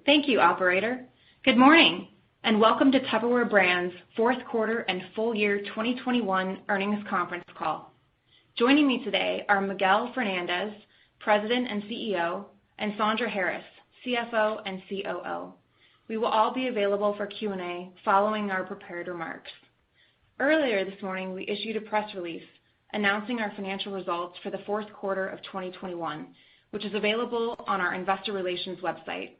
Thank you, operator. Good morning, and welcome to Tupperware Brands' fourth quarter and full year 2021 earnings conference call. Joining me today are Miguel Fernandez, President and CEO, and Sandra Harris, CFO and COO. We will all be available for Q&A following our prepared remarks. Earlier this morning, we issued a press release announcing our financial results for the fourth quarter of 2021, which is available on our investor relations website.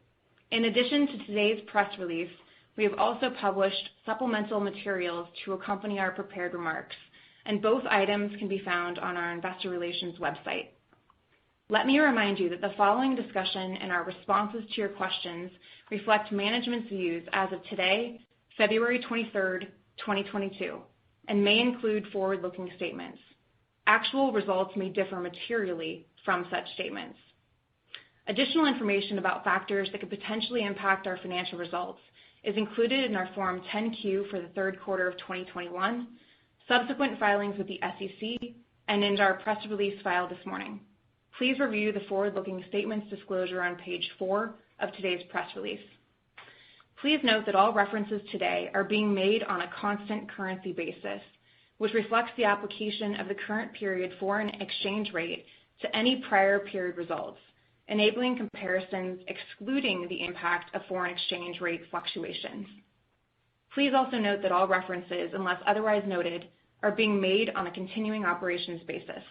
In addition to today's press release, we have also published supplemental materials to accompany our prepared remarks, and both items can be found on our investor relations website. Let me remind you that the following discussion and our responses to your questions reflect management's views as of today, February 23rd, 2022, and may include forward-looking statements. Actual results may differ materially from such statements. Additional information about factors that could potentially impact our financial results is included in our Form 10-Q for the third quarter of 2021, subsequent filings with the SEC, and in our press release filed this morning. Please review the forward-looking statements disclosure on page 4 of today's press release. Please note that all references today are being made on a constant currency basis, which reflects the application of the current period foreign exchange rate to any prior period results, enabling comparisons excluding the impact of foreign exchange rate fluctuations. Please also note that all references, unless otherwise noted, are being made on a continuing operations basis.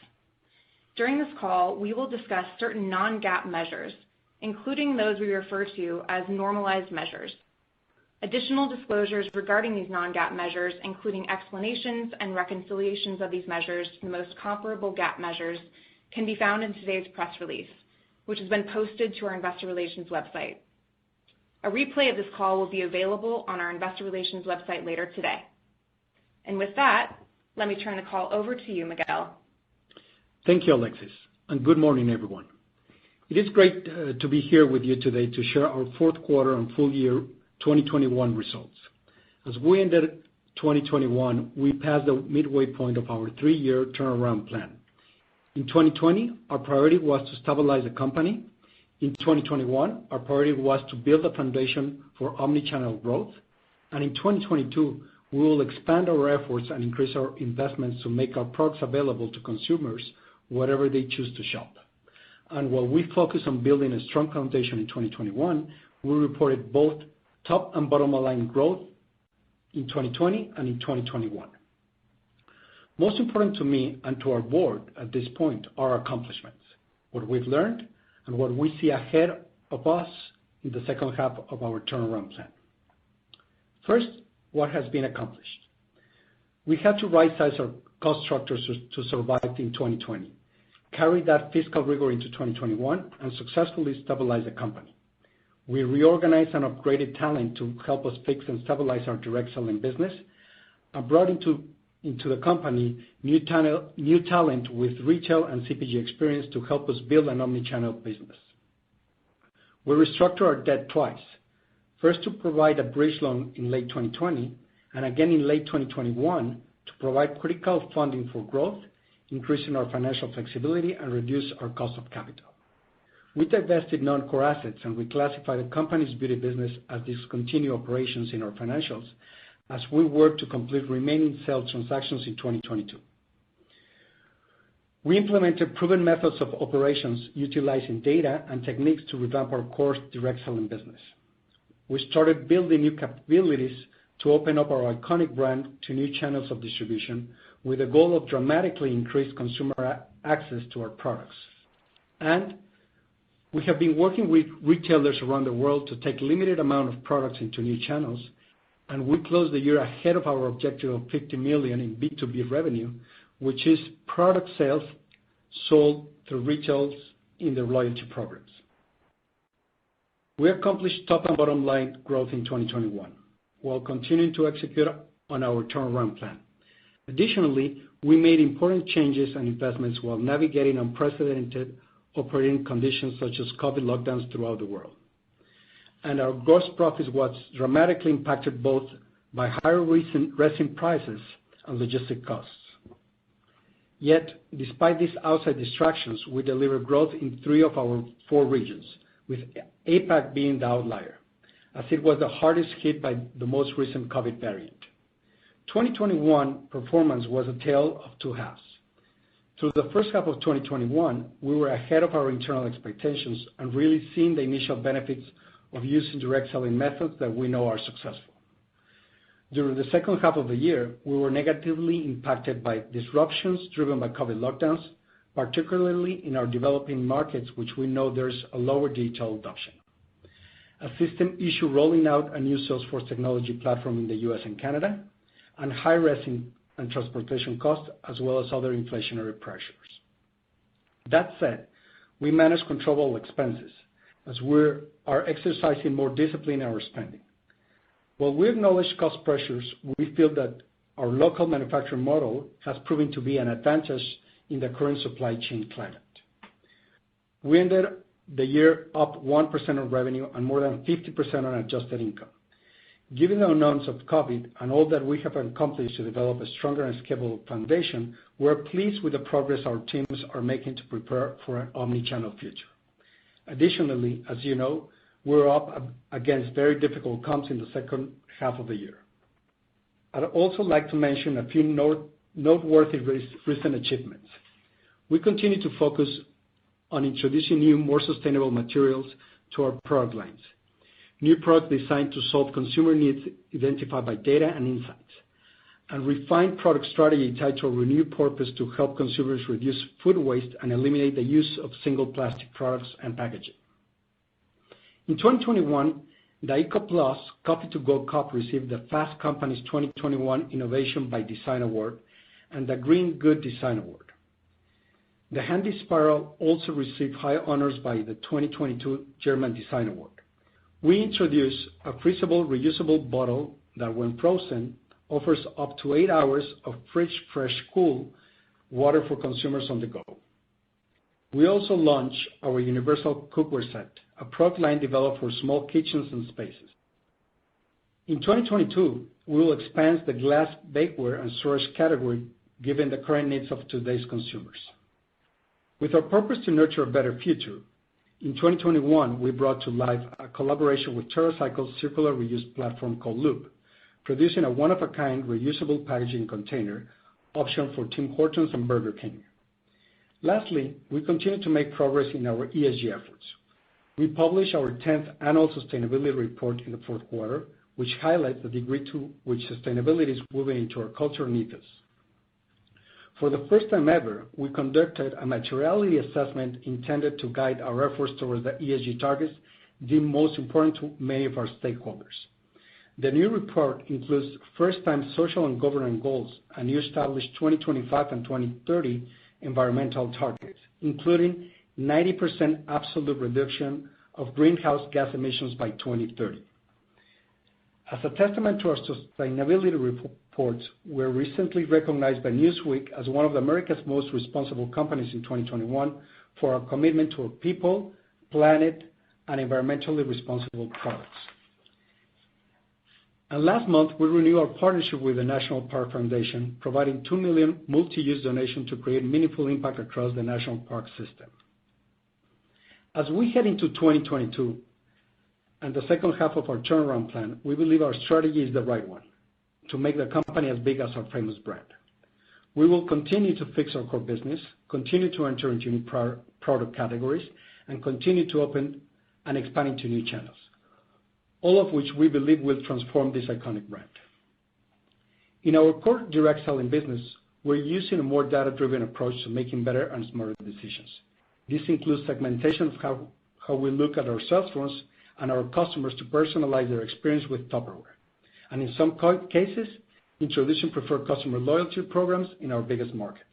During this call, we will discuss certain non-GAAP measures, including those we refer to as normalized measures. Additional disclosures regarding these non-GAAP measures, including explanations and reconciliations of these measures to the most comparable GAAP measures, can be found in today's press release, which has been posted to our investor relations website. A replay of this call will be available on our investor relations website later today. And with that, let me turn the call over to you, Miguel. Thank you, Alexis, and good morning, everyone. It is great to be here with you today to share our fourth quarter and full year 2021 results. As we ended 2021, we passed the midway point of our 3-year turnaround plan. In 2020, our priority was to stabilize the company. In 2021, our priority was to build a foundation for omnichannel growth. And in 2022, we will expand our efforts and increase our investments to make our products available to consumers wherever they choose to shop. And while we focus on building a strong foundation in 2021, we reported both top and bottom line growth in 2020 and in 2021. Most important to me and to our board at this point are our accomplishments, what we've learned, and what we see ahead of us in the second half of our turnaround plan. First, what has been accomplished. We had to right-size our cost structures to survive in 2020, carry that fiscal rigor into 2021, and successfully stabilize the company. We reorganized and upgraded talent to help us fix and stabilize our direct selling business, and brought into the company new talent with retail and CPG experience to help us build an omnichannel business. We restructured our debt twice, first to provide a bridge loan in late 2020, and again in late 2021 to provide critical funding for growth, increasing our financial flexibility and reduce our cost of capital. We divested non-core assets and reclassified the company's beauty business as discontinued operations in our financials as we work to complete remaining sales transactions in 2022. We implemented proven methods of operations utilizing data and techniques to revamp our core direct selling business. We started building new capabilities to open up our iconic brand to new channels of distribution with the goal of dramatically increase consumer access to our products. And we have been working with retailers around the world to take limited amount of products into new channels, and we closed the year ahead of our objective of $50 million in B2B revenue, which is product sales sold through retailers in their loyalty programs. We accomplished top and bottom line growth in 2021, while continuing to execute on our turnaround plan. Additionally, we made important changes and investments while navigating unprecedented operating conditions such as COVID lockdowns throughout the world. And our gross profit was dramatically impacted both by higher resin prices and logistic costs. Yet, despite these outside distractions, we delivered growth in 3 of our 4 regions, with APAC being the outlier. as it was the hardest hit by the most recent COVID variant. 2021 performance was a tale of two halves. Through the first half of 2021, we were ahead of our internal expectations and really seeing the initial benefits of using direct selling methods that we know are successful. During the second half of the year, we were negatively impacted by disruptions driven by COVID lockdowns, particularly in our developing markets, which we know there's a lower digital adoption. A system issue rolling out a new Salesforce technology platform in the US and Canada, and high resin and transportation costs, as well as other inflationary pressures. That said, we manage controllable expenses as we are exercising more discipline in our spending. While we acknowledge cost pressures, we feel that our local manufacturing model has proven to be an advantage in the current supply chain climate. We ended the year up 1% on revenue and more than 50% on adjusted income. Given the unknowns of COVID and all that we have accomplished to develop a stronger and scalable foundation, we're pleased with the progress our teams are making to prepare for an omni-channel future. Additionally, as you know, we're up against very difficult comps in the second half of the year. I'd also like to mention a few noteworthy recent achievements. We continue to focus on introducing new, more sustainable materials to our product lines. New products designed to solve consumer needs identified by data and insights, and refined product strategy tied to a renewed purpose to help consumers reduce food waste and eliminate the use of single plastic products and packaging. In 2021, the Eco Plus Coffee to Go cup received the Fast Company's 2021 Innovation by Design Award and the Green Good Design Award. The Handy Spiral also received high honors by the 2022 German Design Award. We introduced a freezable, reusable bottle that, when frozen, offers up to 8 hours of fridge fresh, cool water for consumers on the go. We also launched our Universal Cookware Set, a product line developed for small kitchens and spaces. In 2022, we will expand the glass bakeware and storage category given the current needs of today's consumers. With our purpose to nurture a better future, in 2021, we brought to life a collaboration with TerraCycle's circular reuse platform called Loop, producing a one-of-a-kind reusable packaging container option for Tim Hortons and Burger King. Lastly, we continue to make progress in our ESG efforts. We published our 10th annual sustainability report in the fourth quarter, which highlights the degree to which sustainability is woven into our culture and ethos. For the first time ever, we conducted a materiality assessment intended to guide our efforts towards the ESG targets deemed most important to many of our stakeholders. The new report includes first-time social and governance goals and new established 2025 and 2030 environmental targets, including 90% absolute reduction of greenhouse gas emissions by 2030. As a testament to our sustainability reports, we were recently recognized by Newsweek as one of America's most responsible companies in 2021 for our commitment to our people, planet, and environmentally responsible products. And last month, we renewed our partnership with the National Park Foundation, providing $2 million multi-use donation to create meaningful impact across the national park system. As we head into 2022 and the second half of our turnaround plan, we believe our strategy is the right one, to make the company as big as our famous brand. We will continue to fix our core business, continue to enter into new product categories, and continue to open and expand into new channels, all of which we believe will transform this iconic brand. In our core direct selling business, we're using a more data-driven approach to making better and smarter decisions. This includes segmentation of how we look at our sales force and our customers to personalize their experience with Tupperware, and in some cases, introducing preferred customer loyalty programs in our biggest markets.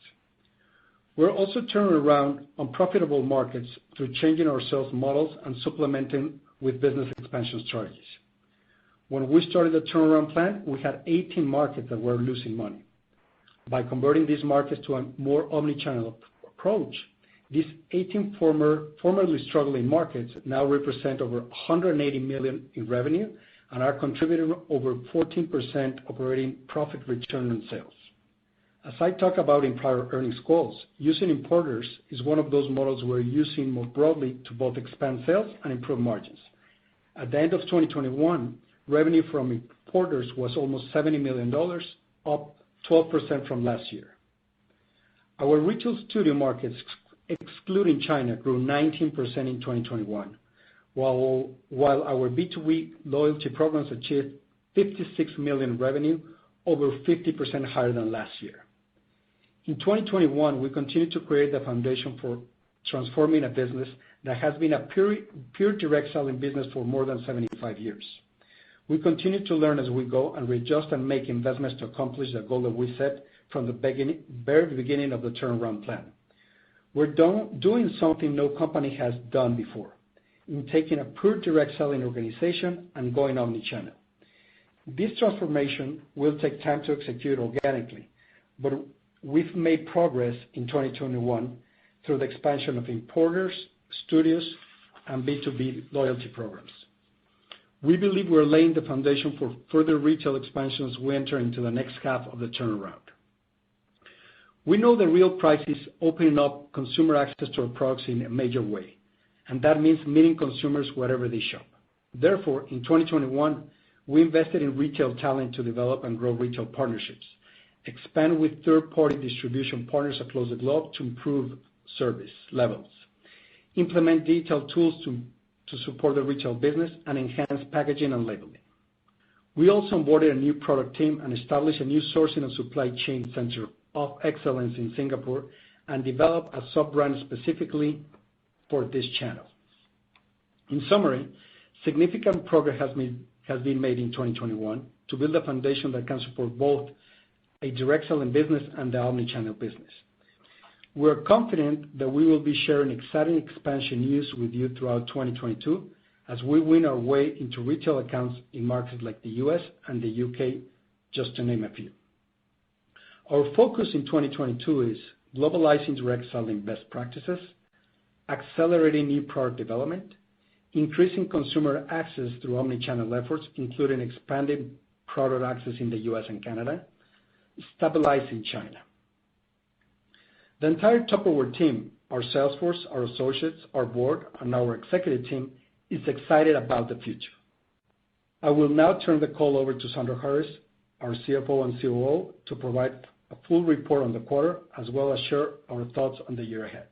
We're also turning around unprofitable markets through changing our sales models and supplementing with business expansion strategies. When we started the turnaround plan, we had 18 markets that were losing money. By converting these markets to a more omni-channel approach, these 18 formerly struggling markets now represent over $180 million in revenue and are contributing over 14% operating profit return on sales. As I talked about in prior earnings calls, using importers is one of those models we're using more broadly to both expand sales and improve margins. At the end of 2021, revenue from importers was almost $70 million, up 12% from last year. Our retail studio markets, excluding China, grew 19% in 2021, while our B2B loyalty programs achieved $56 million revenue, over 50% higher than last year. In 2021, we continued to create the foundation for transforming a business that has been a pure direct selling business for more than 75 years. We continue to learn as we go and readjust and make investments to accomplish the goal that we set from the very beginning of the turnaround plan. We're doing something no company has done before, in taking a pure direct selling organization and going omnichannel. This transformation will take time to execute organically, but we've made progress in 2021 through the expansion of importers, studios, and B2B loyalty programs. We believe we're laying the foundation for further retail expansion as we enter into the next half of the turnaround. We know the real prize is opening up consumer access to our products in a major way, and that means meeting consumers wherever they shop. Therefore, in 2021, we invested in retail talent to develop and grow retail partnerships, expand with third-party distribution partners across the globe to improve service levels, implement detailed tools to support the retail business, and enhance packaging and labeling. We also onboarded a new product team and established a new sourcing and supply chain center of excellence in Singapore and developed a sub-brand specifically for this channel. In summary, significant progress has been made in 2021 to build a foundation that can support both a direct selling business and the omnichannel business. We are confident that we will be sharing exciting expansion news with you throughout 2022 as we win our way into retail accounts in markets like the U.S. and the U.K., just to name a few. Our focus in 2022 is globalizing direct selling best practices, accelerating new product development, increasing consumer access through omnichannel efforts, including expanding product access in the U.S. and Canada, stabilizing China. The entire Tupperware team, our sales force, our associates, our board, and our executive team is excited about the future. I will now turn the call over to Sandra Harris, our CFO and COO, to provide a full report on the quarter, as well as share our thoughts on the year ahead.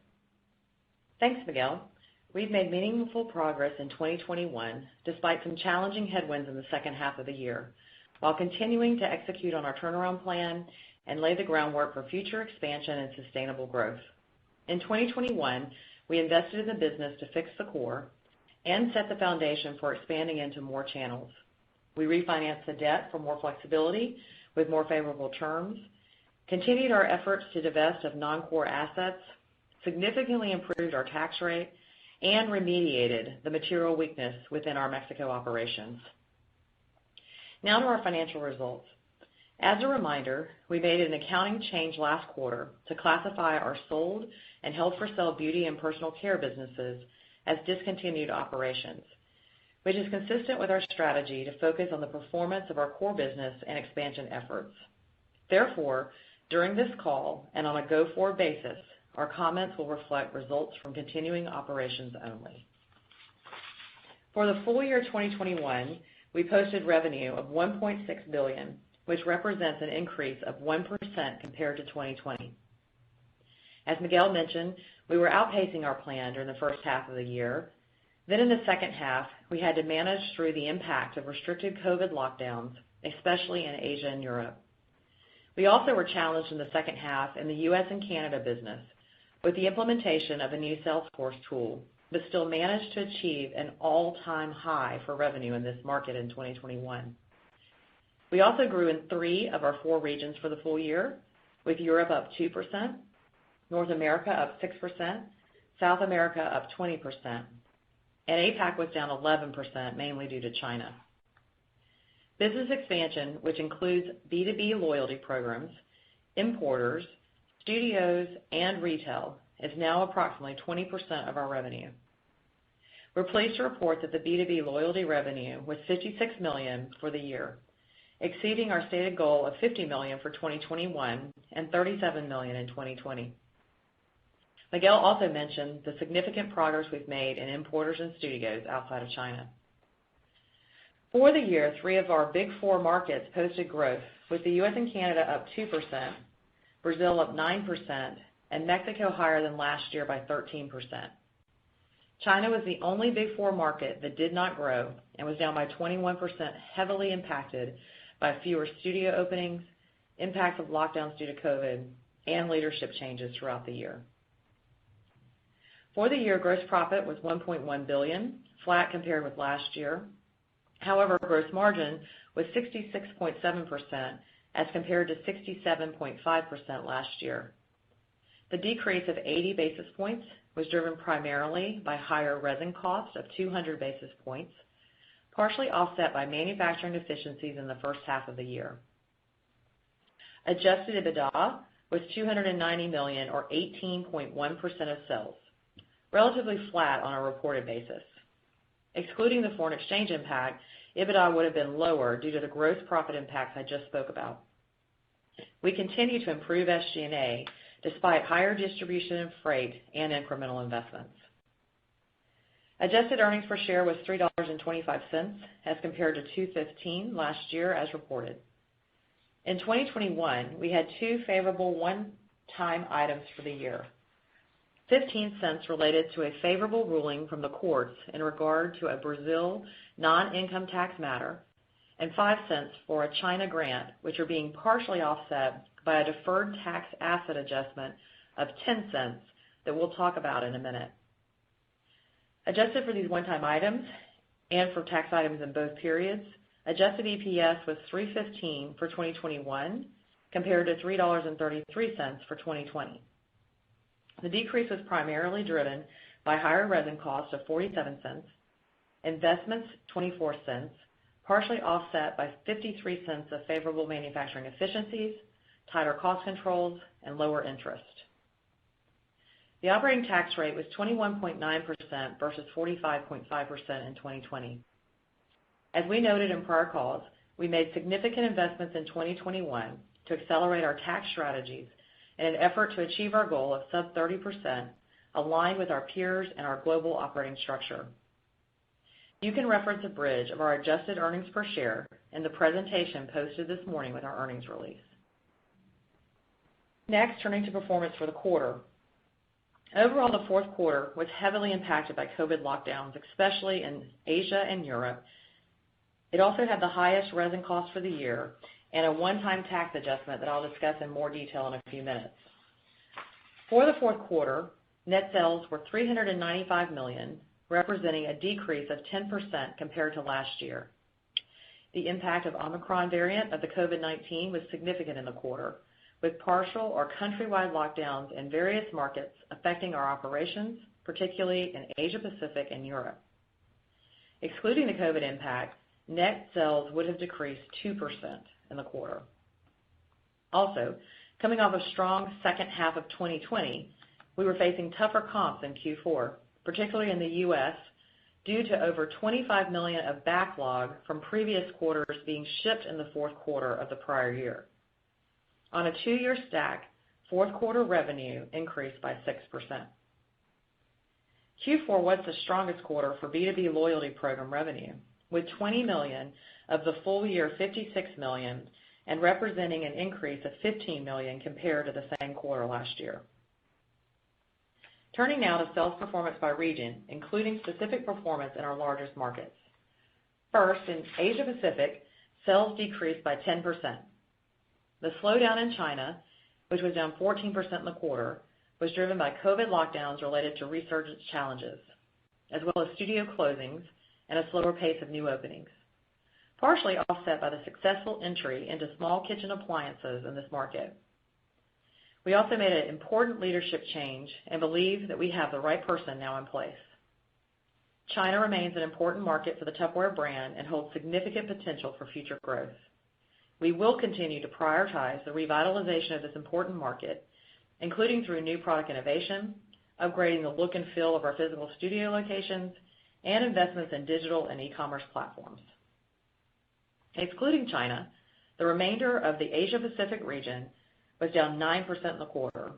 Thanks, Miguel. We've made meaningful progress in 2021, despite some challenging headwinds in the second half of the year, while continuing to execute on our turnaround plan and lay the groundwork for future expansion and sustainable growth. In 2021, we invested in the business to fix the core and set the foundation for expanding into more channels. We refinanced the debt for more flexibility with more favorable terms, continued our efforts to divest of non-core assets, significantly improved our tax rate, and remediated the material weakness within our Mexico operations. Now to our financial results. As a reminder, we made an accounting change last quarter to classify our sold and held-for-sale beauty and personal care businesses as discontinued operations, which is consistent with our strategy to focus on the performance of our core business and expansion efforts. Therefore, during this call and on a go-forward basis, our comments will reflect results from continuing operations only. For the full year 2021, we posted revenue of $1.6 billion, which represents an increase of 1% compared to 2020. As Miguel mentioned, we were outpacing our plan during the first half of the year. Then in the second half, we had to manage through the impact of restricted COVID lockdowns, especially in Asia and Europe. We also were challenged in the second half in the U.S. and Canada business with the implementation of a new Salesforce tool, but still managed to achieve an all-time high for revenue in this market in 2021. We also grew in 3 of our 4 regions for the full year, with Europe up 2%, North America up 6%, South America up 20%, and APAC was down 11%, mainly due to China. Business expansion, which includes B2B loyalty programs, importers, studios, and retail, is now approximately 20% of our revenue. We're pleased to report that the B2B loyalty revenue was $56 million for the year, exceeding our stated goal of $50 million for 2021 and $37 million in 2020. Miguel also mentioned the significant progress we've made in importers and studios outside of China. For the year, 3 of our big 4 markets posted growth, with the U.S. and Canada up 2%, Brazil up 9%, and Mexico higher than last year by 13%. China was the only big 4 market that did not grow and was down by 21%, heavily impacted by fewer studio openings, impacts of lockdowns due to COVID, and leadership changes throughout the year. For the year, gross profit was $1.1 billion, flat compared with last year. However, gross margin was 66.7% as compared to 67.5% last year. The decrease of 80 basis points was driven primarily by higher resin costs of 200 basis points, partially offset by manufacturing efficiencies in the first half of the year. Adjusted EBITDA was $290 million, or 18.1% of sales, relatively flat on a reported basis. Excluding the foreign exchange impact, EBITDA would have been lower due to the gross profit impacts I just spoke about. We continue to improve SG&A despite higher distribution and freight and incremental investments. Adjusted earnings per share was $3.25 as compared to $2.15 last year as reported. In 2021, we had 2 favorable one-time items for the year. 15 cents related to a favorable ruling from the courts in regard to a Brazil non-income tax matter, and 5 cents for a China grant, which are being partially offset by a deferred tax asset adjustment of 10 cents that we'll talk about in a minute. Adjusted for these one-time items and for tax items in both periods, adjusted EPS was $3.15 for 2021 compared to $3.33 for 2020. The decrease was primarily driven by higher resin costs of 47 cents, investments 24 cents, partially offset by 53 cents of favorable manufacturing efficiencies, tighter cost controls, and lower interest. The operating tax rate was 21.9% versus 45.5% in 2020. As we noted in prior calls, we made significant investments in 2021 to accelerate our tax strategies in an effort to achieve our goal of sub 30%, aligned with our peers and our global operating structure. You can reference a bridge of our adjusted earnings per share in the presentation posted this morning with our earnings release. Next, turning to performance for the quarter. Overall, the fourth quarter was heavily impacted by COVID lockdowns, especially in Asia and Europe. It also had the highest resin cost for the year and a one-time tax adjustment that I'll discuss in more detail in a few minutes. For the fourth quarter, net sales were $395 million, representing a decrease of 10% compared to last year. The impact of Omicron variant of the COVID-19 was significant in the quarter, with partial or countrywide lockdowns in various markets affecting our operations, particularly in Asia Pacific and Europe. Excluding the COVID impact, net sales would have decreased 2% in the quarter. Also, coming off a strong second half of 2020, we were facing tougher comps in Q4, particularly in the U.S., due to over $25 million of backlog from previous quarters being shipped in the fourth quarter of the prior year. On a 2-year stack, fourth quarter revenue increased by 6%. Q4 was the strongest quarter for B2B loyalty program revenue, with $20 million of the full year $56 million and representing an increase of $15 million compared to the same quarter last year. Turning now to sales performance by region, including specific performance in our largest markets. First, in Asia Pacific, sales decreased by 10%. The slowdown in China, which was down 14% in the quarter, was driven by COVID lockdowns related to resurgence challenges, as well as studio closings and a slower pace of new openings, partially offset by the successful entry into small kitchen appliances in this market. We also made an important leadership change and believe that we have the right person now in place. China remains an important market for the Tupperware brand and holds significant potential for future growth. We will continue to prioritize the revitalization of this important market, including through new product innovation, upgrading the look and feel of our physical studio locations, and investments in digital and e-commerce platforms. Excluding China, the remainder of the Asia Pacific region was down 9% in the quarter,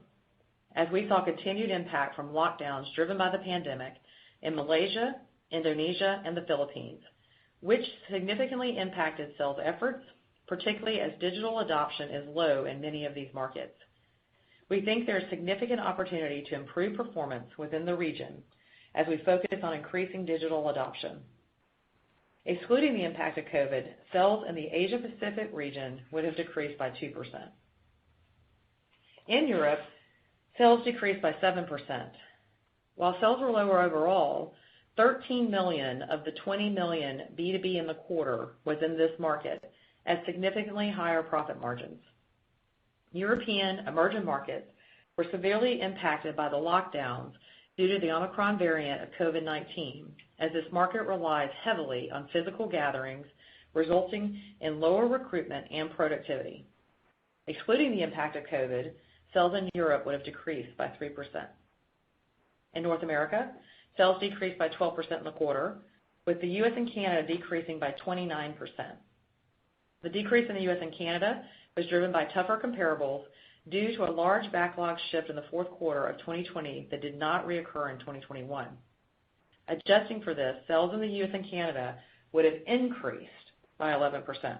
as we saw continued impact from lockdowns driven by the pandemic in Malaysia, Indonesia, and the Philippines, which significantly impacted sales efforts, particularly as digital adoption is low in many of these markets. We think there is significant opportunity to improve performance within the region as we focus on increasing digital adoption. Excluding the impact of COVID, sales in the Asia Pacific region would have decreased by 2%. In Europe, sales decreased by 7%. While sales were lower overall, 13 million of the 20 million B2B in the quarter was in this market at significantly higher profit margins. European emerging markets were severely impacted by the lockdowns due to the Omicron variant of COVID-19, as this market relies heavily on physical gatherings, resulting in lower recruitment and productivity. Excluding the impact of COVID, sales in Europe would have decreased by 3%. In North America, sales decreased by 12% in the quarter, with the U.S. and Canada decreasing by 29%. The decrease in the U.S. and Canada was driven by tougher comparables due to a large backlog shift in the fourth quarter of 2020 that did not reoccur in 2021. Adjusting for this, sales in the U.S. and Canada would have increased by 11%.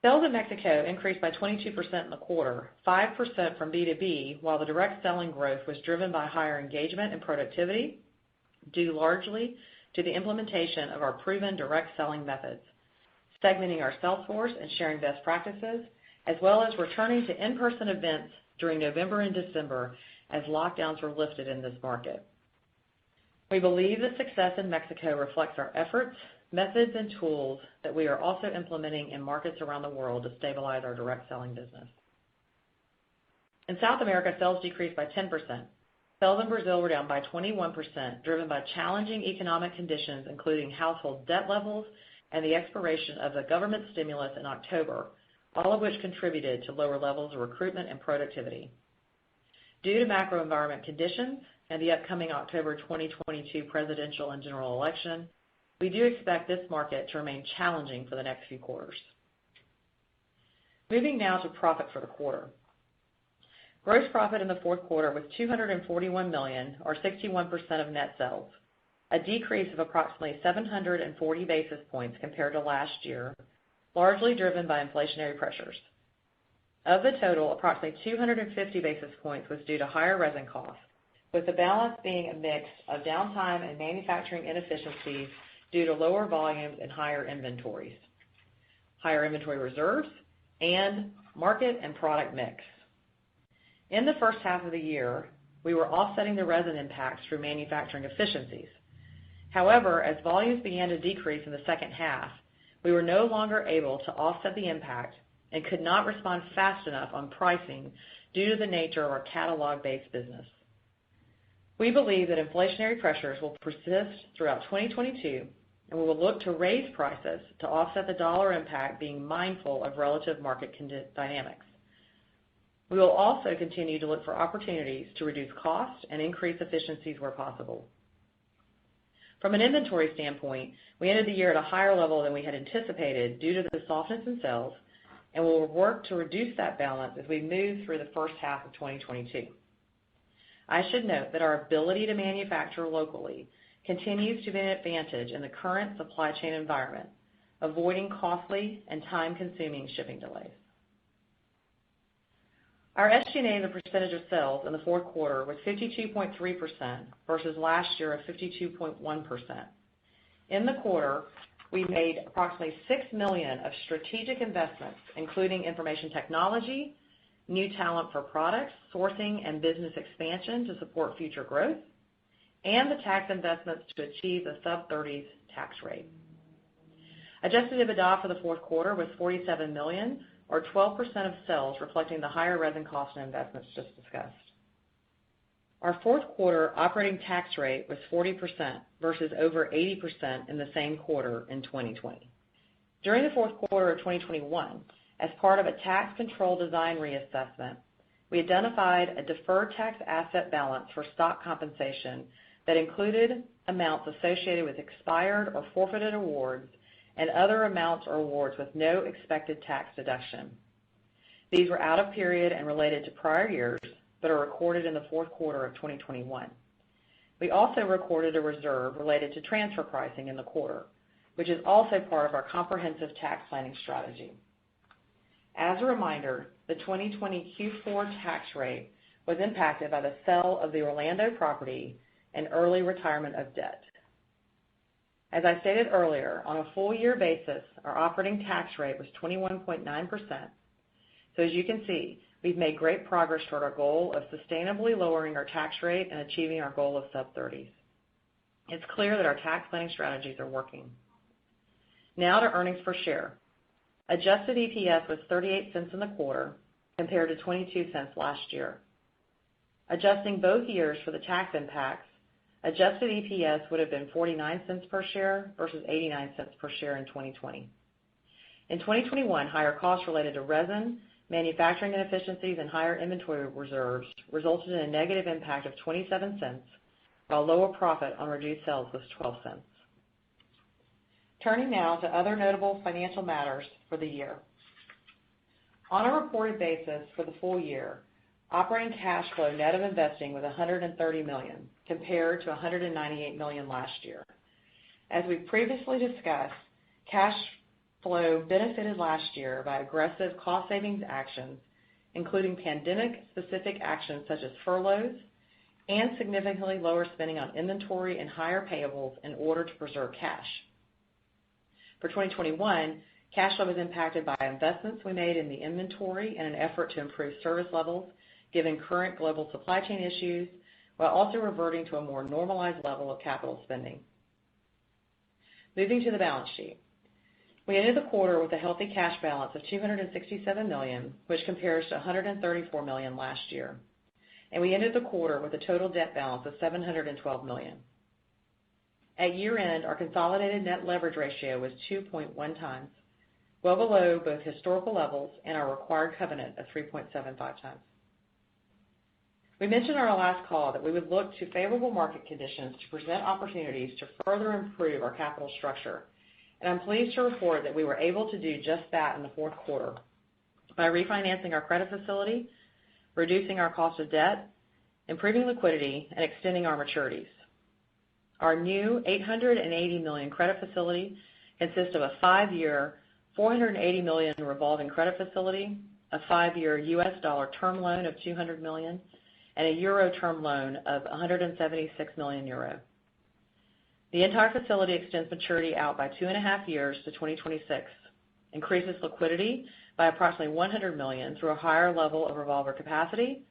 Sales in Mexico increased by 22% in the quarter, 5% from B2B, while the direct selling growth was driven by higher engagement and productivity, due largely to the implementation of our proven direct selling methods, segmenting our sales force and sharing best practices, as well as returning to in-person events during November and December as lockdowns were lifted in this market. We believe the success in Mexico reflects our efforts, methods, and tools that we are also implementing in markets around the world to stabilize our direct selling business. In South America, sales decreased by 10%. Sales in Brazil were down by 21%, driven by challenging economic conditions, including household debt levels and the expiration of the government stimulus in October, all of which contributed to lower levels of recruitment and productivity. Due to macro environment conditions and the upcoming October 2022 presidential and general election, we do expect this market to remain challenging for the next few quarters. Moving now to profit for the quarter. Gross profit in the fourth quarter was $241 million, or 61% of net sales, a decrease of approximately 740 basis points compared to last year, largely driven by inflationary pressures. Of the total, approximately 250 basis points was due to higher resin costs, with the balance being a mix of downtime and manufacturing inefficiencies due to lower volumes and higher inventories, higher inventory reserves, and market and product mix. In the first half of the year, we were offsetting the resin impacts through manufacturing efficiencies. However, as volumes began to decrease in the second half, we were no longer able to offset the impact and could not respond fast enough on pricing due to the nature of our catalog-based business. We believe that inflationary pressures will persist throughout 2022, and we will look to raise prices to offset the dollar impact, being mindful of relative market dynamics. We will also continue to look for opportunities to reduce costs and increase efficiencies where possible. From an inventory standpoint, we ended the year at a higher level than we had anticipated due to the softness in sales, and we will work to reduce that balance as we move through the first half of 2022. I should note that our ability to manufacture locally continues to be an advantage in the current supply chain environment, avoiding costly and time-consuming shipping delays. Our SG&A as a percentage of sales in the fourth quarter was 52.3% versus last year of 52.1%. In the quarter, we made approximately $6 million of strategic investments, including information technology, new talent for products, sourcing, and business expansion to support future growth, and the tax investments to achieve a sub-30s tax rate. Adjusted EBITDA for the fourth quarter was $47 million, or 12% of sales, reflecting the higher resin costs and investments just discussed. Our fourth quarter operating tax rate was 40% versus over 80% in the same quarter in 2020. During the fourth quarter of 2021, as part of a tax control design reassessment, we identified a deferred tax asset balance for stock compensation that included amounts associated with expired or forfeited awards and other amounts or awards with no expected tax deduction. These were out of period and related to prior years, but are recorded in the fourth quarter of 2021. We also recorded a reserve related to transfer pricing in the quarter, which is also part of our comprehensive tax planning strategy. As a reminder, the 2020 Q4 tax rate was impacted by the sale of the Orlando property and early retirement of debt. As I stated earlier, on a full year basis, our operating tax rate was 21.9%. So as you can see, we've made great progress toward our goal of sustainably lowering our tax rate and achieving our goal of sub-30s. It's clear that our tax planning strategies are working. Now to earnings per share. Adjusted EPS was 38 cents in the quarter compared to 22 cents last year. Adjusting both years for the tax impacts, adjusted EPS would have been 49 cents per share versus 89 cents per share in 2020. In 2021, higher costs related to resin, manufacturing inefficiencies, and higher inventory reserves resulted in a negative impact of 27 cents, while lower profit on reduced sales was 12 cents. Turning now to other notable financial matters for the year. On a reported basis for the full year, operating cash flow net of investing was $130 million compared to $198 million last year. As we previously discussed, cash flow benefited last year by aggressive cost savings actions, including pandemic-specific actions such as furloughs and significantly lower spending on inventory and higher payables in order to preserve cash. For 2021, cash flow was impacted by investments we made in the inventory in an effort to improve service levels given current global supply chain issues, while also reverting to a more normalized level of capital spending. Moving to the balance sheet. We ended the quarter with a healthy cash balance of $267 million, which compares to $134 million last year. And we ended the quarter with a total debt balance of $712 million. At year-end, our consolidated net leverage ratio was 2.1 times, well below both historical levels and our required covenant of 3.75 times. We mentioned on our last call that we would look to favorable market conditions to present opportunities to further improve our capital structure, and I'm pleased to report that we were able to do just that in the fourth quarter by refinancing our credit facility, reducing our cost of debt, improving liquidity, and extending our maturities. Our new $880 million credit facility consists of a 5-year, $480 million revolving credit facility, a 5-year U.S. dollar term loan of $200 million, and a euro term loan of 176 million euro. The entire facility extends maturity out by 2.5 years to 2026, increases liquidity by approximately $100 million through a higher level of revolver capacity,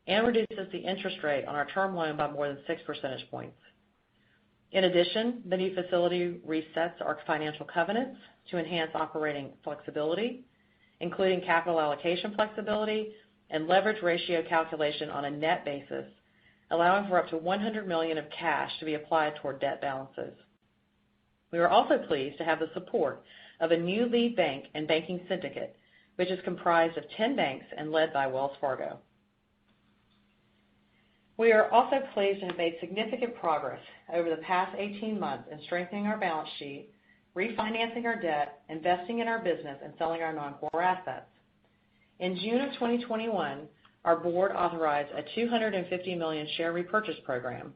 and reduces the interest rate on our term loan by more than 6 percentage points. In addition, the new facility resets our financial covenants to enhance operating flexibility, including capital allocation flexibility and leverage ratio calculation on a net basis, allowing for up to $100 million of cash to be applied toward debt balances. We are also pleased to have the support of a new lead bank and banking syndicate, which is comprised of 10 banks and led by Wells Fargo. We are also pleased to have made significant progress over the past 18 months in strengthening our balance sheet, refinancing our debt, investing in our business, and selling our non-core assets. In June of 2021, our board authorized a $250 million share repurchase program.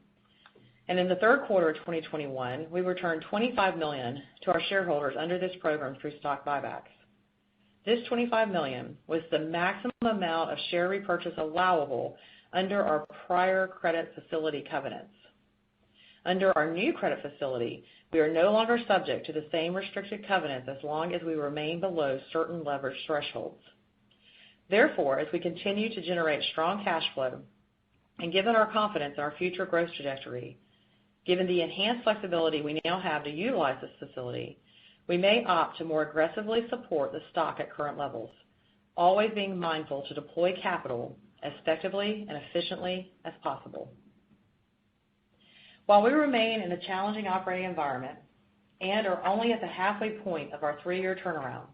And in the third quarter of 2021, we returned $25 million to our shareholders under this program through stock buybacks. This $25 million was the maximum amount of share repurchase allowable under our prior credit facility covenants. Under our new credit facility, we are no longer subject to the same restricted covenants as long as we remain below certain leverage thresholds. Therefore, as we continue to generate strong cash flow, and given our confidence in our future growth trajectory, given the enhanced flexibility we now have to utilize this facility, we may opt to more aggressively support the stock at current levels, always being mindful to deploy capital as effectively and efficiently as possible. While we remain in a challenging operating environment and are only at the halfway point of our 3-year turnaround,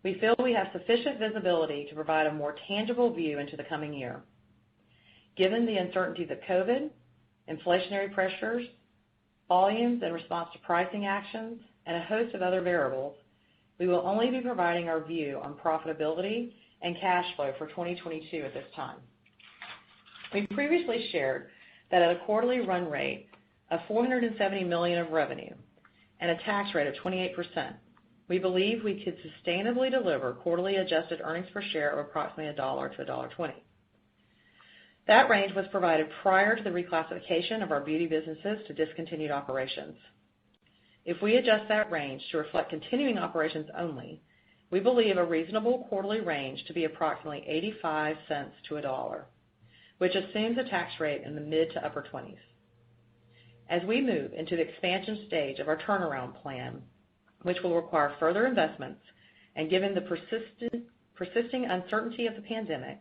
we feel we have sufficient visibility to provide a more tangible view into the coming year. Given the uncertainties of COVID, inflationary pressures, volumes in response to pricing actions, and a host of other variables, we will only be providing our view on profitability and cash flow for 2022 at this time. We previously shared that at a quarterly run rate of $470 million of revenue and a tax rate of 28%, we believe we could sustainably deliver quarterly adjusted earnings per share of approximately $1 to $1.20. That range was provided prior to the reclassification of our beauty businesses to discontinued operations. If we adjust that range to reflect continuing operations only, we believe a reasonable quarterly range to be approximately 85 cents to $1, which assumes a tax rate in the mid to upper 20s. As we move into the expansion stage of our turnaround plan, which will require further investments, and given the persisting uncertainty of the pandemic,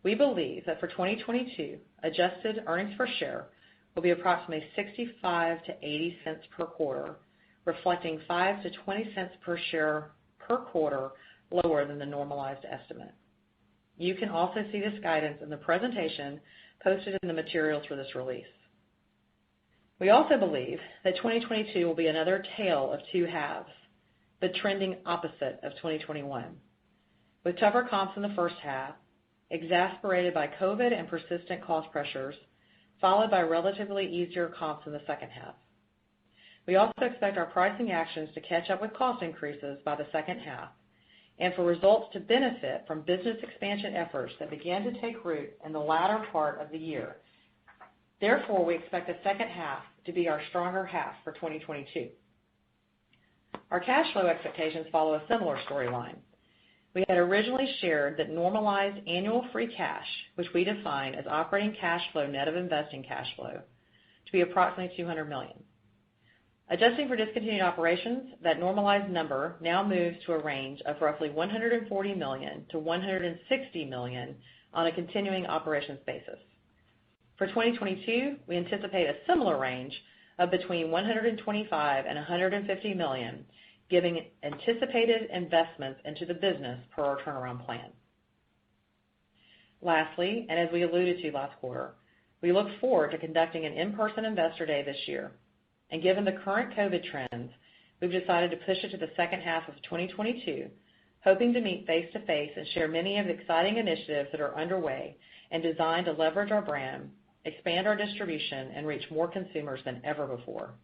we believe that for 2022, adjusted earnings per share will be approximately 65 to 80 cents per quarter, reflecting 5 to 20 cents per share per quarter lower than the normalized estimate. You can also see this guidance in the presentation posted in the materials for this release. We also believe that 2022 will be another tale of two halves, but trending opposite of 2021, with tougher comps in the first half, exacerbated by COVID and persistent cost pressures, followed by relatively easier comps in the second half. We also expect our pricing actions to catch up with cost increases by the second half, and for results to benefit from business expansion efforts that began to take root in the latter part of the year. Therefore, we expect the second half to be our stronger half for 2022. Our cash flow expectations follow a similar storyline. We had originally shared that normalized annual free cash, which we define as operating cash flow net of investing cash flow, to be approximately $200 million. Adjusting for discontinued operations, that normalized number now moves to a range of roughly $140 million to $160 million on a continuing operations basis. For 2022, we anticipate a similar range of between $125 and $150 million, giving anticipated investments into the business per our turnaround plan. Lastly, and as we alluded to last quarter, we look forward to conducting an in-person Investor Day this year. And given the current COVID trends, we've decided to push it to the second half of 2022, hoping to meet face-to-face and share many of the exciting initiatives that are underway and designed to leverage our brand, expand our distribution, and reach more consumers than ever before.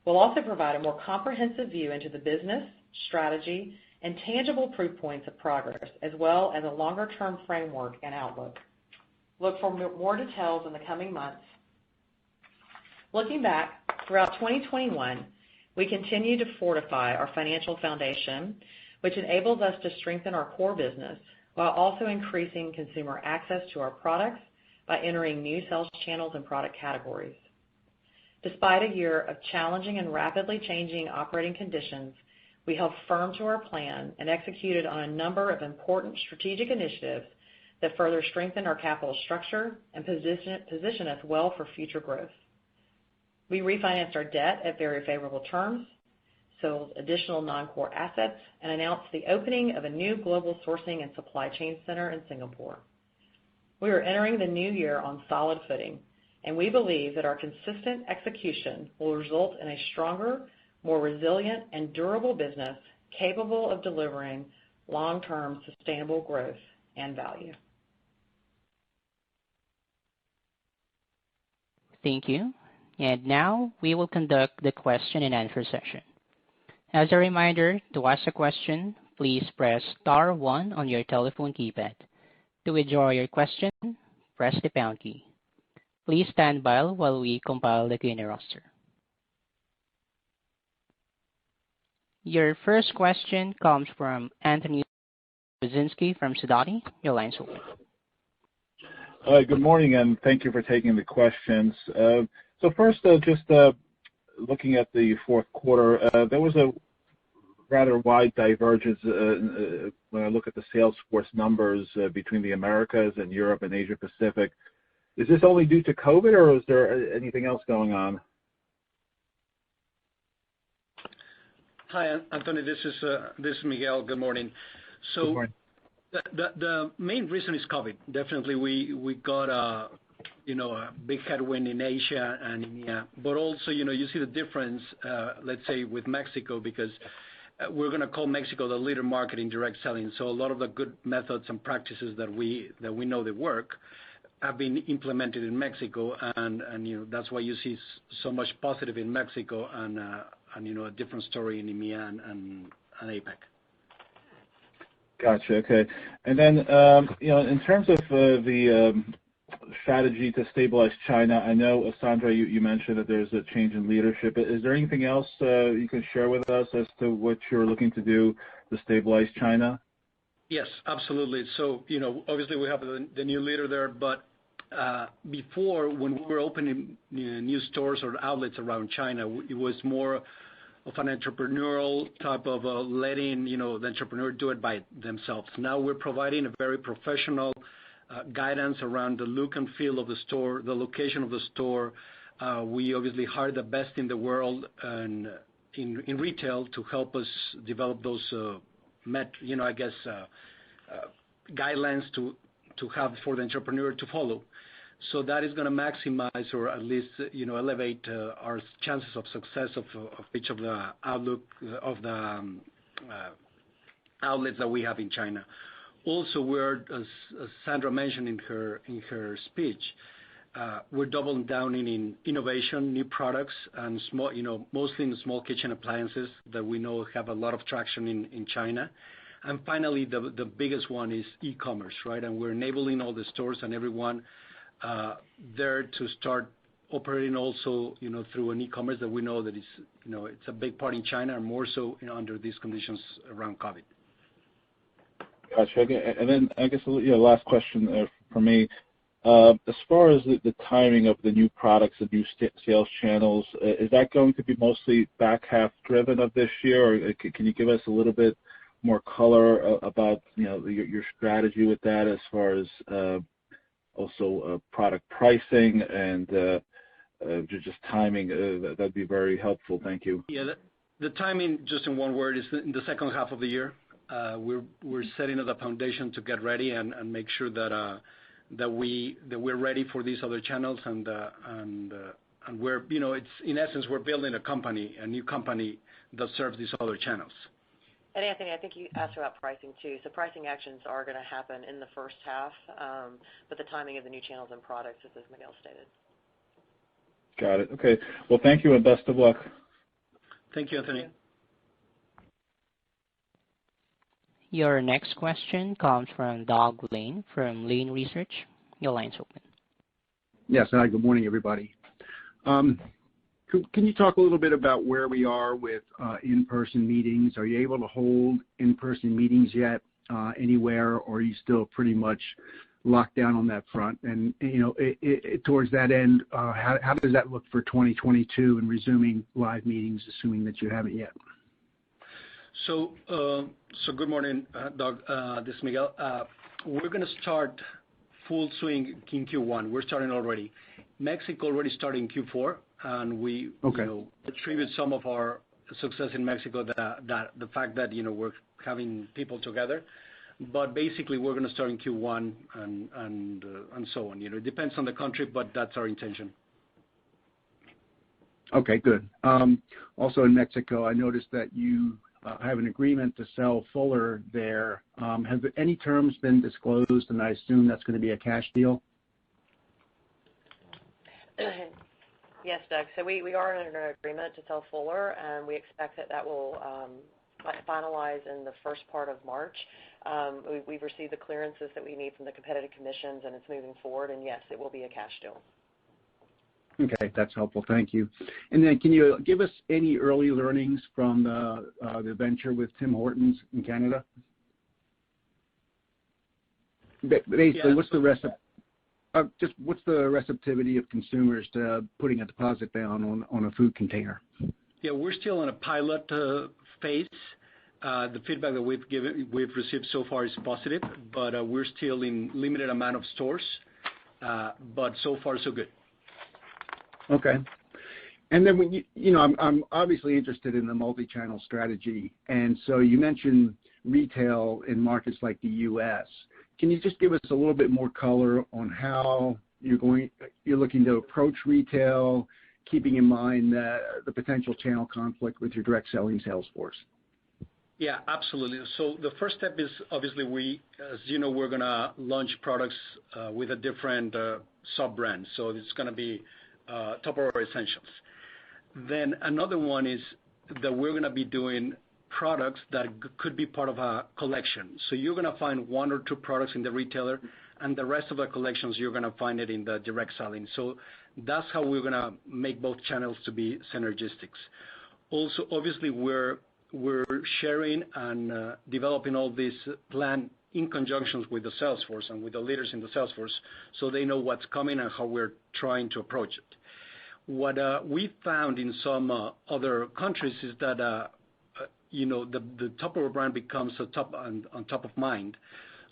We'll also provide a more comprehensive view into the business, strategy, and tangible proof points of progress, as well as a longer-term framework and outlook. Look for more details in the coming months. Looking back, throughout 2021, we continue to fortify our financial foundation, which enables us to strengthen our core business while also increasing consumer access to our products by entering new sales channels and product categories. Despite a year of challenging and rapidly changing operating conditions, we held firm to our plan and executed on a number of important strategic initiatives that further strengthen our capital structure and position us well for future growth. We refinanced our debt at very favorable terms, sold additional non-core assets, and announced the opening of a new global sourcing and supply chain center in Singapore. We are entering the new year on solid footing, and we believe that our consistent execution will result in a stronger, more resilient, and durable business capable of delivering long-term sustainable growth and value. Thank you. And now we will conduct the question and answer session. As a reminder, to ask a question, please press star 1 on your telephone keypad. To withdraw your question, press the pound key. Please stand by while we compile the Q&A roster. Your first question comes from Anthony Lebiedzinski from Sidoti. Your line's open. Good morning, and thank you for taking the questions. So first, just looking at the fourth quarter, there was a rather wide divergence when I look at the sales force numbers between the Americas and Europe and Asia Pacific. Is this only due to COVID, or is there anything else going on? Hi, Anthony. This is Miguel. Good morning. Good morning. The main reason is COVID. Definitely, we got a big headwind in Asia and EMEA, but also you see the difference, let's say with Mexico, because we're going to call Mexico the leader market in direct selling. So a lot of the good methods and practices that we know they work have been implemented in Mexico, and that's why you see so much positive in Mexico and a different story in EMEA and APAC. Gotcha. Okay. And then, in terms of the strategy to stabilize China, I know, Sandra, you mentioned that there's a change in leadership. Is there anything else you can share with us as to what you're looking to do to stabilize China? Yes, absolutely. So, obviously we have the new leader there, but before, when we were opening new stores or outlets around China, it was more of an entrepreneurial type of letting the entrepreneur do it by themselves. Now we're providing a very professional guidance around the look and feel of the store, the location of the store. We obviously hire the best in the world and in retail to help us develop those guidelines to have for the entrepreneur to follow. So that is going to maximize or at least elevate our chances of success of each of the outlets that we have in China. Also, we're, as Sandra mentioned in her speech, we're doubling down in innovation, new products, and small, mostly in the small kitchen appliances that we know have a lot of traction in China. And finally, the biggest one is e-commerce, right? And we're enabling all the stores and everyone there to start operating also, through an e-commerce that we know that is, it's a big part in China, and more so under these conditions around COVID. Gotcha. Okay. And then I guess last question for me. As far as the timing of the new products, the new sales channels, is that going to be mostly back half driven of this year, or can you give us a little bit more color about your strategy with that as far as also product pricing and just timing? That'd be very helpful. Thank you. Yeah, the timing, just in one word, is in the second half of the year. We're setting up the foundation to get ready and make sure that we're ready for these other channels and we're it's in essence we're building a new company that serves these other channels. And Anthony, I think you asked about pricing too. So pricing actions are going to happen in the first half, but the timing of the new channels and products is as Miguel stated. Got it. Okay. Well, thank you and best of luck. Thank you, Anthony. Thank you. Your next question comes from Doug Lane from Lane Research. Your line's open. Yes. Hi, good morning, everybody. Can you talk a little bit about where we are with in-person meetings? Are you able to hold in-person meetings yet anywhere, or are you still pretty much locked down on that front? And, towards that end, how does that look for 2022 and resuming live meetings, assuming that you haven't yet? So good morning, Doug. This is Miguel. We're going to start full swing in Q1. We're starting already. Mexico already started in Q4, and we attribute some of our success in Mexico that the fact that we're having people together. But basically, we're going to start in Q1 and so on. It depends on the country, but that's our intention. Okay, good. Also in Mexico, I noticed that you have an agreement to sell Fuller there. Have any terms been disclosed, and I assume that's going to be a cash deal? Yes, Doug. So we are in an agreement to sell Fuller, and we expect that will finalize in the first part of March. We've received the clearances that we need from the competitive commissions, and it's moving forward. And yes, it will be a cash deal. Okay, that's helpful. Thank you. And then can you give us any early learnings from the venture with Tim Hortons in Canada? Basically, what's the receptivity of consumers to putting a deposit down on a food container? Yeah, we're still in a pilot phase. The feedback that we've received so far is positive, but we're still in limited amount of stores. But so far, so good. Okay. And then when I'm obviously interested in the multi-channel strategy, and so you mentioned retail in markets like the U.S. Can you just give us a little bit more color on how you're looking to approach retail, keeping in mind the potential channel conflict with your direct selling sales force? Yeah, absolutely. So the first step is obviously as you know, we're gonna launch products with a different sub-brand. So it's gonna be Tupperware Essentials. Then another one is that we're gonna be doing products that could be part of a collection. So you're gonna find one or two products in the retailer, and the rest of the collections you're gonna find it in the direct selling. So that's how we're gonna make both channels to be synergistic. Also, obviously, we're sharing and developing all this plan in conjunction with the sales force and with the leaders in the sales force, so they know what's coming and how we're trying to approach it. What we found in some other countries is that the Tupperware brand becomes on top of mind.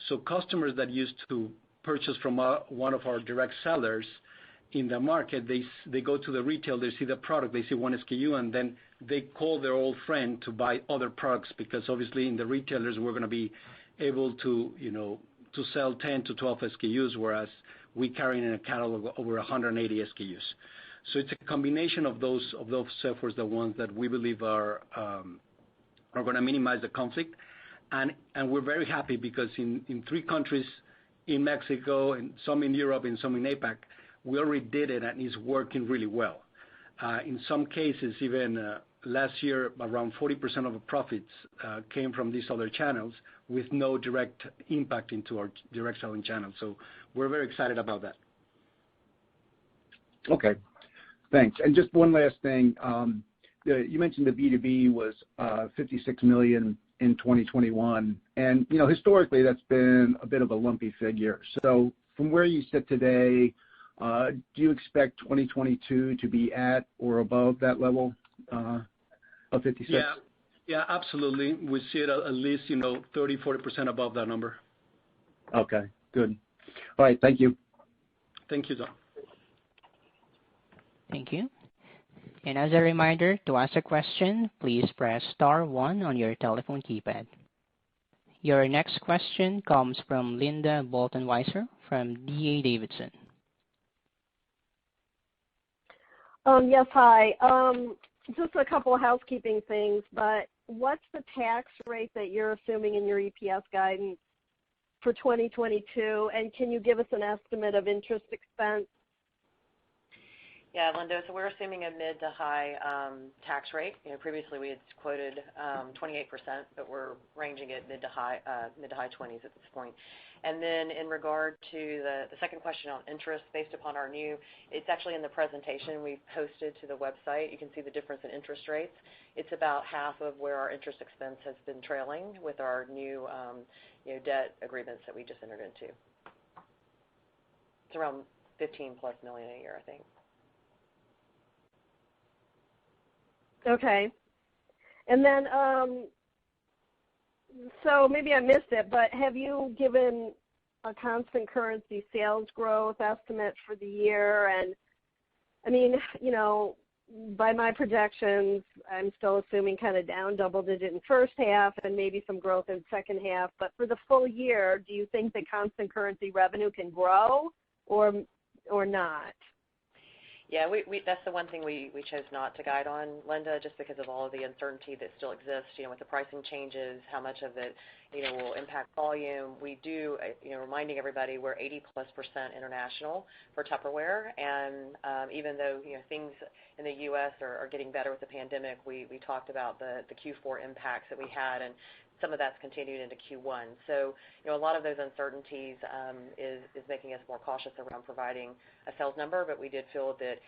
So customers that used to purchase from one of our direct sellers in the market, they go to the retail, they see the product, they see one SKU, and then they call their old friend to buy other products, because obviously in the retailers we're going to be able to sell 10 to 12 SKUs, whereas we carry in a catalog over 180 SKUs. So it's a combination of those efforts, the ones that we believe are going to minimize the conflict, and we're very happy because in 3 countries, in Mexico and some in Europe and some in APAC, we already did it and it's working really well. In some cases, even last year, around 40% of the profits came from these other channels with no direct impact into our direct selling channel. So we're very excited about that. Okay, thanks. And just one last thing. You mentioned the B2B was $56 million in 2021, and historically that's been a bit of a lumpy figure. So from where you sit today, do you expect 2022 to be at or above that level of 56? Yeah, absolutely. We see it at least 30-40% above that number. Okay, good. All right, thank you. Thank you, Don. Thank you. And as a reminder, to ask a question, please press star 1 on your telephone keypad. Your next question comes from Linda Bolton-Weiser from D.A. Davidson. Yes, hi. Just a couple of housekeeping things, but what's the tax rate that you're assuming in your EPS guidance for 2022? And can you give us an estimate of interest expense? Yeah, Linda, so we're assuming a mid to high tax rate. Previously we had quoted 28%, but we're ranging it mid to high 20s at this point. And then in regard to the second question on interest, based upon it's actually in the presentation we posted to the website. You can see the difference in interest rates. It's about half of where our interest expense has been trailing with our new debt agreements that we just entered into. It's around $15+ million a year, I think. Okay. And then, so maybe I missed it, but have you given a constant currency sales growth estimate for the year? And I mean, by my projections, I'm still assuming kind of down double digit in first half and maybe some growth in second half. But for the full year, do you think that constant currency revenue can grow or not? Yeah, that's the one thing we chose not to guide on, Linda, just because of all of the uncertainty that still exists, with the pricing changes, how much of it, will impact volume. We do, reminding everybody we're 80+% international for Tupperware, and even though, things in the U.S. are getting better with the pandemic, we talked about the Q4 impacts that we had, and some of that's continued into Q1. So, a lot of those uncertainties is making us more cautious around providing a sales number, but we did feel that,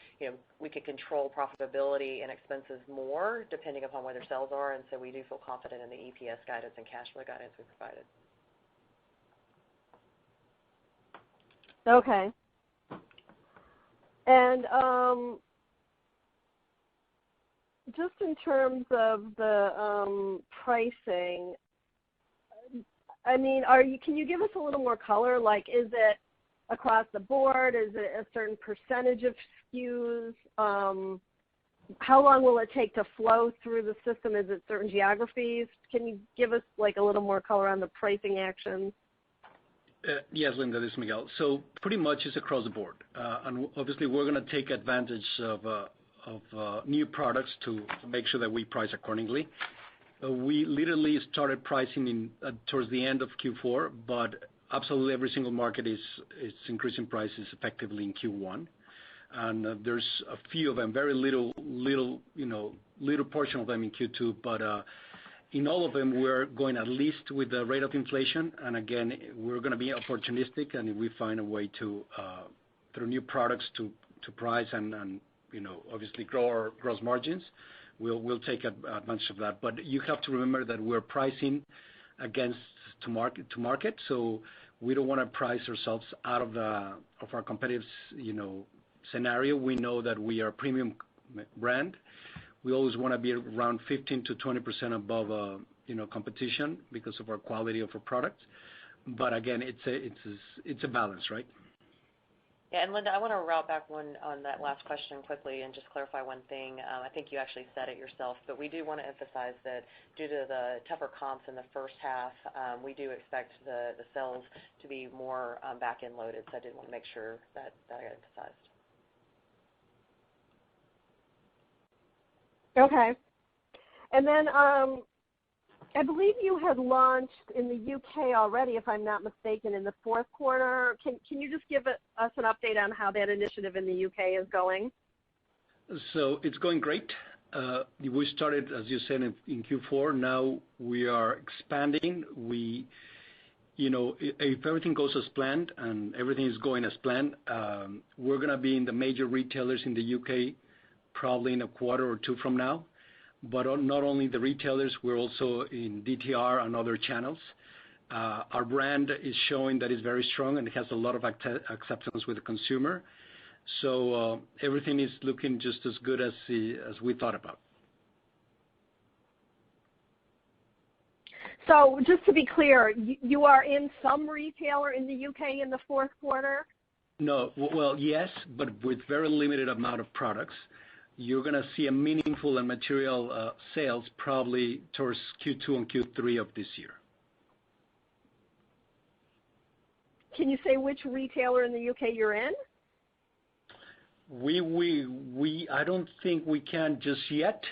we could control profitability and expenses more depending upon where their sales are, and so we do feel confident in the EPS guidance and cash flow guidance we provided. Okay. And just in terms of the pricing, I mean, can you give us a little more color? Like, is it across the board? Is it a certain percentage of SKUs? How long will it take to flow through the system? Is it certain geographies? Can you give us like a little more color on the pricing actions? Yes, Linda, this is Miguel. So pretty much it's across the board. And obviously we're going to take advantage of new products to make sure that we price accordingly. We literally started pricing towards the end of Q4, but absolutely every single market is increasing prices effectively in Q1. And there's a few of them, very little portion of them in Q2, but in all of them, we're going at least with the rate of inflation. And again, we're going to be opportunistic, and if we find a way to, through new products, to price and obviously grow our gross margins, we'll take advantage of that. But you have to remember that we're pricing against to market, so we don't want to price ourselves out of our competitive scenario. We know that we are a premium brand. We always want to be around 15 to 20% above competition because of our quality of our products. But again, it's a balance, right? Yeah, and Linda, I want to route back one on that last question quickly and just clarify one thing. I think you actually said it yourself, but we do want to emphasize that due to the tougher comps in the first half, we do expect the sales to be more back-end loaded. So I did want to make sure that I emphasized. Okay. And then I believe you had launched in the UK already, if I'm not mistaken, in the fourth quarter. Can you just give us an update on how that initiative in the UK is going? So it's going great. We started, as you said, in Q4. Now we are expanding. If everything goes as planned, and everything is going as planned, we're going to be in the major retailers in the UK probably in a quarter or two from now. But not only the retailers, we're also in DTR and other channels. Our brand is showing that it's very strong and it has a lot of acceptance with the consumer. So everything is looking just as good as we thought about. So just to be clear, you are in some retailer in the UK in the fourth quarter? No, well, yes, but with very limited amount of products. You're going to see a meaningful and material sales probably towards Q2 and Q3 of this year. Can you say which retailer in the UK you're in? I don't think we can just yet,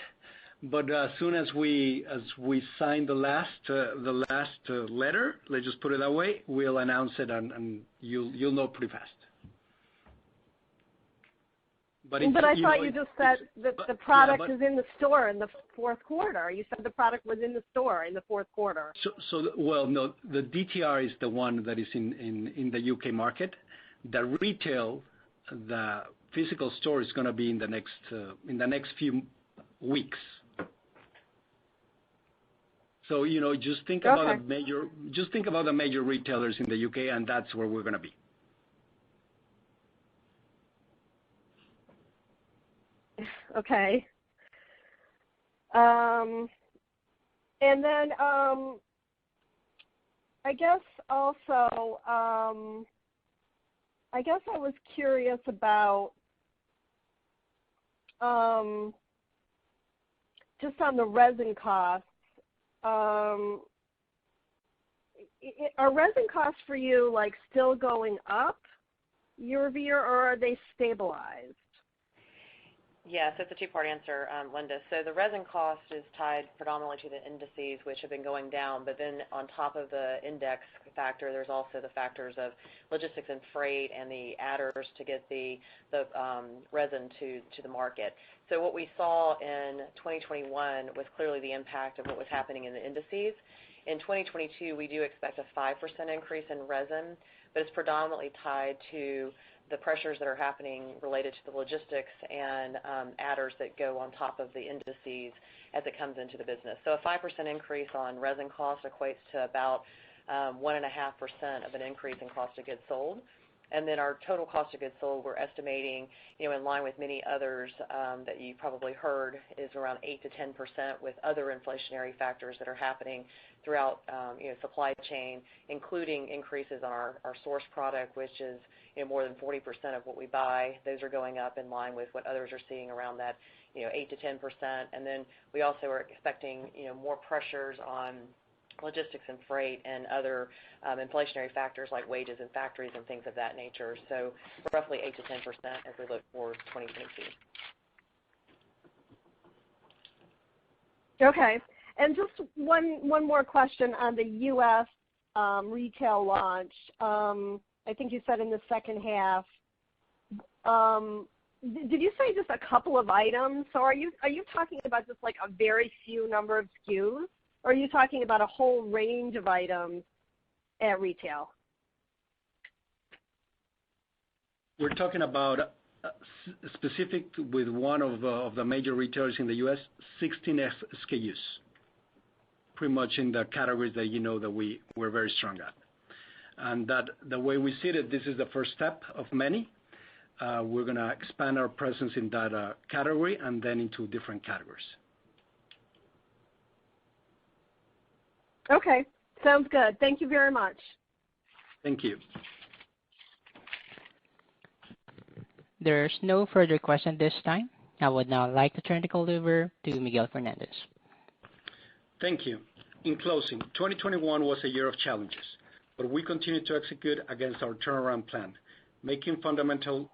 but as soon as we sign the last letter, let's just put it that way, we'll announce it and you'll know pretty fast. But I thought you just said that the product is in the store in the fourth quarter. You said the product was in the store in the fourth quarter. No, the DTR is the one that is in the UK market. The retail, the physical store is going to be in the next few weeks. So just think about the major retailers in the UK, and that's where we're going to be. Okay. And then I guess also, I was curious about just on the resin costs. Are resin costs for you still going up year over year, or are they stabilized? Yes, it's a two-part answer, Linda. So the resin cost is tied predominantly to the indices, which have been going down. But then on top of the index factor, there's also the factors of logistics and freight and the adders to get the resin to the market. So what we saw in 2021 was clearly the impact of what was happening in the indices. In 2022, we do expect a 5% increase in resin, but it's predominantly tied to the pressures that are happening related to the logistics and adders that go on top of the indices as it comes into the business. So a 5% increase on resin cost equates to about 1.5% of an increase in cost of goods sold. And then our total cost of goods sold, we're estimating, in line with many others that you probably heard, is around 8 to 10% with other inflationary factors that are happening throughout supply chain, including increases on our source product, which is more than 40% of what we buy. Those are going up in line with what others are seeing around that 8 to 10%. And then we also are expecting more pressures on logistics and freight and other inflationary factors like wages in factories and things of that nature. So roughly 8 to 10% as we look forward to 2022. Okay. And just one more question on the U.S. Retail launch. I think you said in the second half. Did you say just a couple of items? So are you talking about just like a very few number of SKUs, or are you talking about a whole range of items at retail? We're talking about specific with one of the major retailers in the U.S., 16 SKUs, pretty much in the categories that you know that we're very strong at. And that the way we see it, this is the first step of many. We're going to expand our presence in that category and then into different categories. Okay, sounds good. Thank you very much. Thank you. There's no further question this time. I would now like to turn the call over to Miguel Fernandez. Thank you. In closing, 2021 was a year of challenges, but we continue to execute against our turnaround plan, making fundamental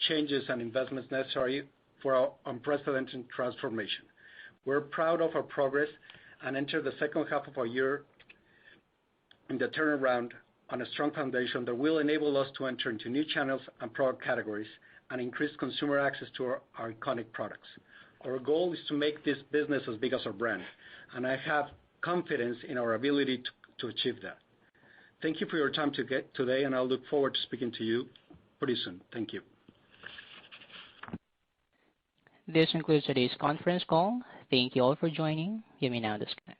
changes and investments necessary for our unprecedented transformation. We're proud of our progress and enter the second half of our year in the turnaround on a strong foundation that will enable us to enter into new channels and product categories and increase consumer access to our iconic products. Our goal is to make this business as big as our brand, and I have confidence in our ability to achieve that. Thank you for your time today, and I'll look forward to speaking to you pretty soon. Thank you. This concludes today's conference call. Thank you all for joining. You may now disconnect.